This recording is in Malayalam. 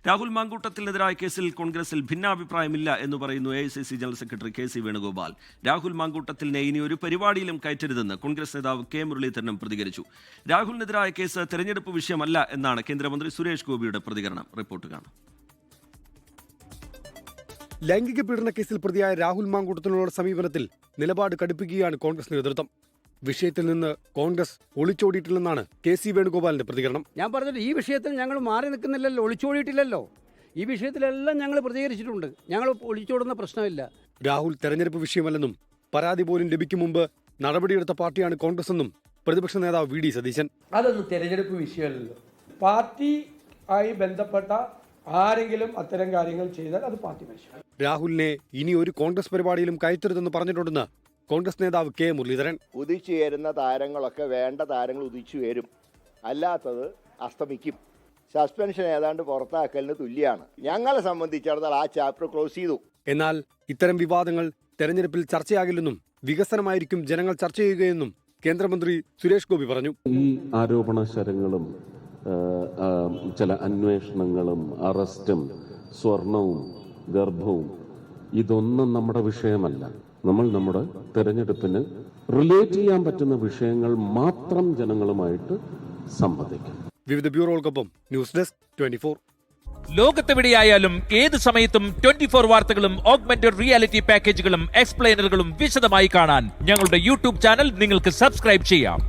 രാഹുൽ മാങ്കൂട്ടത്തിനെതിരായ കേസിൽ കോൺഗ്രസിൽ ഭിന്നാഭിപ്രായമില്ല എന്ന് പറയുന്നു AICC general secretary KC Venugopal. Rahul മാങ്കൂട്ടത്തിലിനെ ഇനി ഒരു പരിപാടിയിലും കയറ്റരുതെന്ന് കോൺഗ്രസ് നേതാവ് K മുരളീധരനും പ്രതികരിച്ചു. രാഹുലിനെതിരായ കേസ് തെരഞ്ഞെടുപ്പ് വിഷയമല്ല എന്നാണ് കേന്ദ്രമന്ത്രി സുരേഷ് ഗോപിയുടെ പ്രതികരണം. റിപ്പോർട്ട് കാണാം. ലൈംഗിക പീഡന കേസിൽ പ്രതിയായ രാഹുൽ മാങ്കൂട്ടത്തിനുള്ള സമീപനത്തിൽ നിലപാട് കടുപ്പിക്കുകയാണ് കോൺഗ്രസ് നേതൃത്വം. വിഷയത്തിൽ നിന്ന് കോൺഗ്രസ് ഒളിച്ചോടിയിട്ടില്ലെന്നാണ് KC വേണുഗോപാലിന്റെ പ്രതികരണം. ഞാൻ പറഞ്ഞത് ഈ വിഷയത്തിൽ ഞങ്ങൾ മാറി നിൽക്കുന്നില്ലല്ലോ, ഒളിച്ചോടിയിട്ടില്ലല്ലോ. ഈ വിഷയത്തിലെല്ലാം ഞങ്ങൾ പ്രതികരിച്ചിട്ടുണ്ട്. ഞങ്ങൾ ഒളിച്ചോടുന്ന പ്രശ്നമില്ല. രാഹുൽ തെരഞ്ഞെടുപ്പ് വിഷയമല്ലെന്നും പരാതി പോലും ലഭിക്കും മുമ്പ് നടപടിയെടുത്ത പാർട്ടിയാണ് കോൺഗ്രസ് എന്നും പ്രതിപക്ഷ നേതാവ് VD സതീശൻ. അതൊന്നും തെരഞ്ഞെടുപ്പ് വിഷയമല്ലല്ലോ. പാർട്ടി ആയി ബന്ധപ്പെട്ട ആരെങ്കിലും അത്തരം കാര്യങ്ങൾ ചെയ്താൽ അത് പാർട്ടി വിഷയം. രാഹുലിനെ ഇനി ഒരു കോൺഗ്രസ് പരിപാടിയിലും കയറ്റരുതെന്ന് പറഞ്ഞിട്ടുണ്ടെന്ന് കോൺഗ്രസ് നേതാവ് K മുരളീധരൻ. ഉദിച്ചുയരുന്ന താരങ്ങളൊക്കെ വേണ്ട താരങ്ങൾ ഉദിച്ചുയരും, അല്ലാത്തത് അസ്തമിക്കും. സസ്പെൻഷൻ ഏതാണ്ട് പുറത്താക്കലിന് തുല്യമാണ്. ഞങ്ങളെ സംബന്ധിച്ചിടത്തോളം ആ ചാപ്റ്റർ ക്ലോസ് ചെയ്തു. എന്നാൽ ഇത്തരം വിവാദങ്ങൾ തെരഞ്ഞെടുപ്പിൽ ചർച്ചയാകില്ലെന്നും വികസനമായിരിക്കും ജനങ്ങൾ ചർച്ച ചെയ്യുകയെന്നും കേന്ദ്രമന്ത്രി സുരേഷ് ഗോപി പറഞ്ഞു. ഈ ആരോപണ ശരങ്ങളും ചില അന്വേഷണങ്ങളും അറസ്റ്റും സ്വർണവും ഗർഭവും ഇതൊന്നും നമ്മുടെ വിഷയമല്ല. നമ്മൾ നമ്മുടെ തെരഞ്ഞെടുപ്പിന് റിലേറ്റ് ചെയ്യാൻ പറ്റുന്ന വിഷയങ്ങൾ മാത്രം ജനങ്ങളുമായിട്ട് സംവദിക്കും. വിവിധ ബ്യൂറോകൾക്കൊപ്പം ന്യൂസ് ഡെസ്ക് 24. ലോകത്തെവിടെയായാലും ഏത് സമയത്തും 24 വാർത്തകളും ഓഗ്മെന്റഡ് റിയാലിറ്റി പാക്കേജുകളും എക്സ്പ്ലെയിനറുകളും വിശദമായി കാണാൻ ഞങ്ങളുടെ YouTube ചാനൽ നിങ്ങൾക്ക് സബ്സ്ക്രൈബ് ചെയ്യാം.